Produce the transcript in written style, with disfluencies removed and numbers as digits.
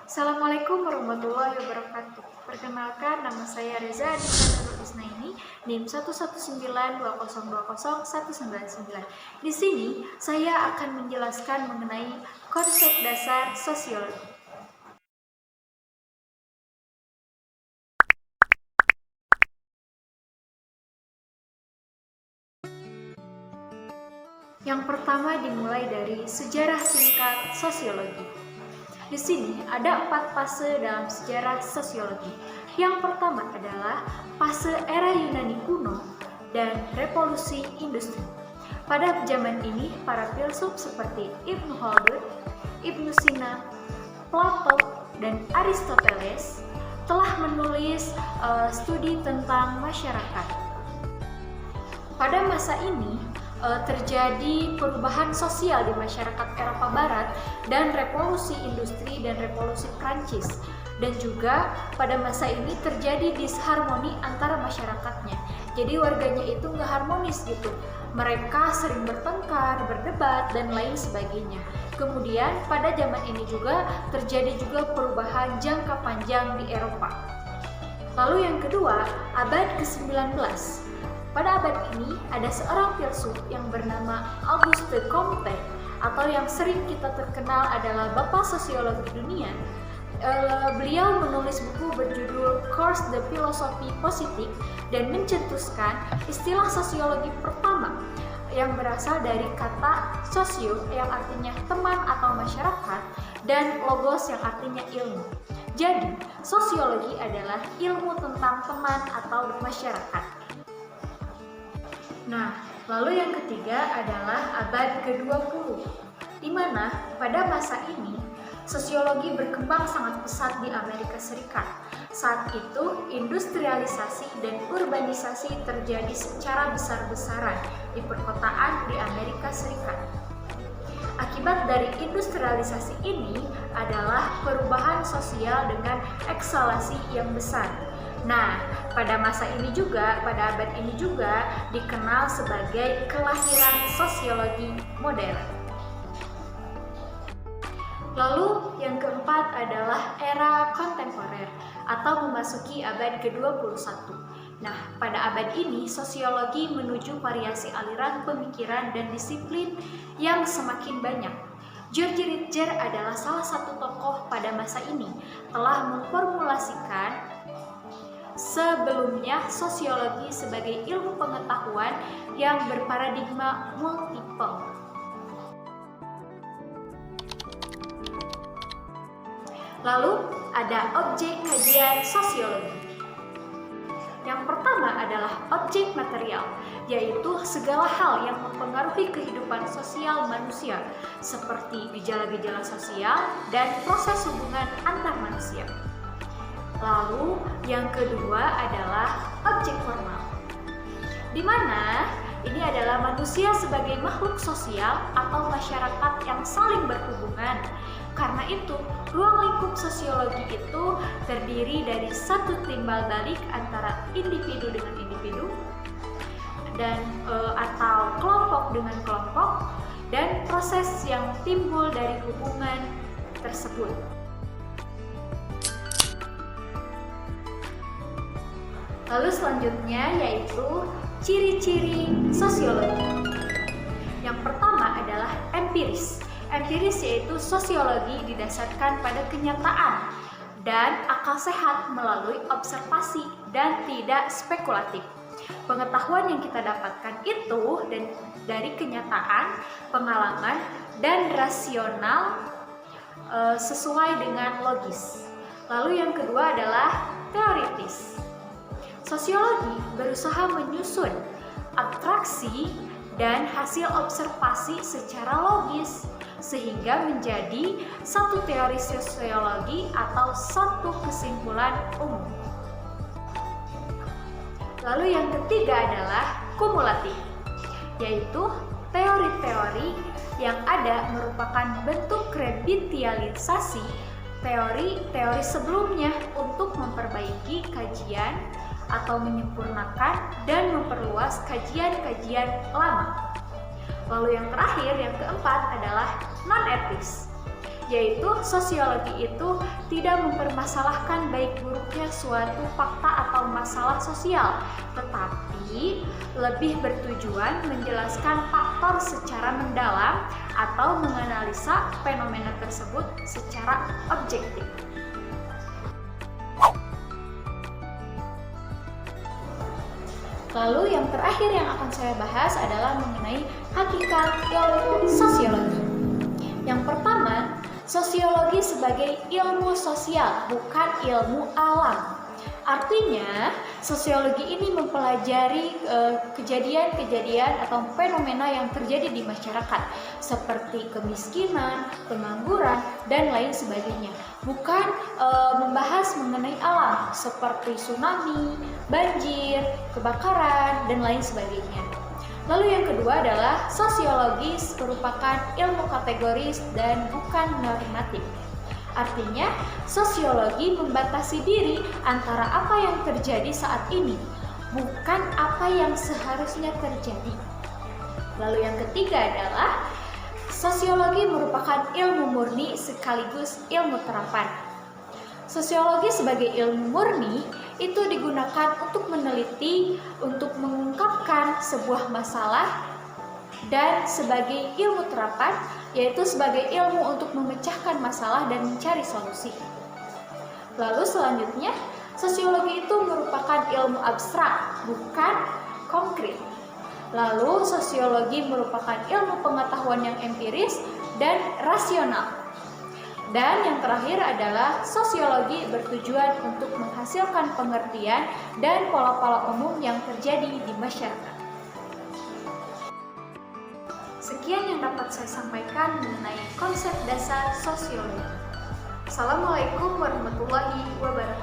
Assalamualaikum warahmatullahi wabarakatuh. Perkenalkan, nama saya Reza Aditya Nurul Isnaini, NIM 11920201999. Di sini saya akan menjelaskan mengenai konsep dasar sosiologi. Yang pertama dimulai dari sejarah singkat sosiologi. Di sini ada 4 fase dalam sejarah sosiologi. Yang pertama adalah fase era Yunani kuno dan revolusi industri. Pada zaman ini, para filsuf seperti Ibnu Khaldun, Ibnu Sina, Plato, dan Aristoteles telah menulis studi tentang masyarakat. Pada masa ini, terjadi perubahan sosial di masyarakat Eropa Barat dan revolusi industri dan revolusi Prancis, dan juga pada masa ini terjadi disharmoni antara masyarakatnya. Jadi warganya itu nggak harmonis gitu, mereka sering bertengkar, berdebat, dan lain sebagainya. Kemudian pada zaman ini juga terjadi juga perubahan jangka panjang di Eropa. Lalu yang kedua, abad ke-19. Pada abad ini ada seorang filsuf yang bernama Auguste Comte, atau yang sering kita terkenal adalah Bapak Sosiologi Dunia. Beliau menulis buku berjudul Cours de Philosophie Positive dan mencetuskan istilah sosiologi pertama yang berasal dari kata sosio yang artinya teman atau masyarakat dan logos yang artinya ilmu. Jadi, sosiologi adalah ilmu tentang teman atau masyarakat. Nah, lalu yang ketiga adalah abad ke-20, di mana pada masa ini sosiologi berkembang sangat pesat di Amerika Serikat. Saat itu, industrialisasi dan urbanisasi terjadi secara besar-besaran di perkotaan di Amerika Serikat. Akibat dari industrialisasi ini adalah perubahan sosial dengan eksalasi yang besar. Nah, pada masa ini juga, pada abad ini juga dikenal sebagai kelahiran sosiologi modern. Lalu yang keempat adalah era kontemporer atau memasuki abad ke-21. Nah, pada abad ini sosiologi menuju variasi aliran pemikiran dan disiplin yang semakin banyak. George Ritzer adalah salah satu tokoh pada masa ini, telah memformulasikan sebelumnya sosiologi sebagai ilmu pengetahuan yang berparadigma multiple. Lalu ada objek kajian sosiologi. Yang pertama adalah objek material, yaitu segala hal yang mempengaruhi kehidupan sosial manusia, seperti gejala-gejala sosial dan proses hubungan antar manusia. Lalu yang kedua adalah objek formal, di mana ini adalah manusia sebagai makhluk sosial atau masyarakat yang saling berhubungan. Karena itu, ruang lingkup sosiologi itu terdiri dari satu timbal balik antara individu dengan individu dan atau kelompok dengan kelompok, dan proses yang timbul dari hubungan tersebut. Lalu selanjutnya yaitu ciri-ciri sosiologi. Yang pertama adalah empiris. Empiris yaitu sosiologi didasarkan pada kenyataan dan akal sehat melalui observasi dan tidak spekulatif. Pengetahuan yang kita dapatkan itu dari kenyataan, pengalaman, dan rasional sesuai dengan logis. Lalu yang kedua adalah teoritis. Sosiologi berusaha menyusun abstraksi dan hasil observasi secara logis sehingga menjadi satu teori sosiologi atau satu kesimpulan umum. Lalu yang ketiga adalah kumulatif, yaitu teori-teori yang ada merupakan bentuk revitalisasi teori-teori sebelumnya untuk memperbaiki kajian atau menyempurnakan dan memperluas kajian-kajian lama. Lalu yang terakhir, yang keempat adalah non-etis, yaitu sosiologi itu tidak mempermasalahkan baik buruknya suatu fakta atau masalah sosial, tetapi lebih bertujuan menjelaskan faktor secara mendalam atau menganalisa fenomena tersebut secara objektif. Lalu yang terakhir yang akan saya bahas adalah mengenai hakikat ilmu sosiologi. Yang pertama, sosiologi sebagai ilmu sosial, bukan ilmu alam. Artinya, sosiologi ini mempelajari kejadian-kejadian atau fenomena yang terjadi di masyarakat, seperti kemiskinan, pengangguran, dan lain sebagainya. Bukan membahas mengenai alam, seperti tsunami, banjir, kebakaran, dan lain sebagainya. Lalu yang kedua adalah sosiologi merupakan ilmu kategoris dan bukan normatif. Artinya, sosiologi membatasi diri antara apa yang terjadi saat ini, bukan apa yang seharusnya terjadi. Lalu yang ketiga adalah sosiologi merupakan ilmu murni sekaligus ilmu terapan. Sosiologi sebagai ilmu murni itu digunakan untuk meneliti, untuk mengungkapkan sebuah masalah, dan sebagai ilmu terapan yaitu sebagai ilmu untuk memecahkan masalah dan mencari solusi. Lalu selanjutnya, sosiologi itu merupakan ilmu abstrak, bukan konkret. Lalu sosiologi merupakan ilmu pengetahuan yang empiris dan rasional. Dan yang terakhir adalah sosiologi bertujuan untuk menghasilkan pengertian dan pola-pola umum yang terjadi di masyarakat. Sekian yang dapat saya sampaikan mengenai konsep dasar sosiologi. Assalamualaikum warahmatullahi wabarakatuh.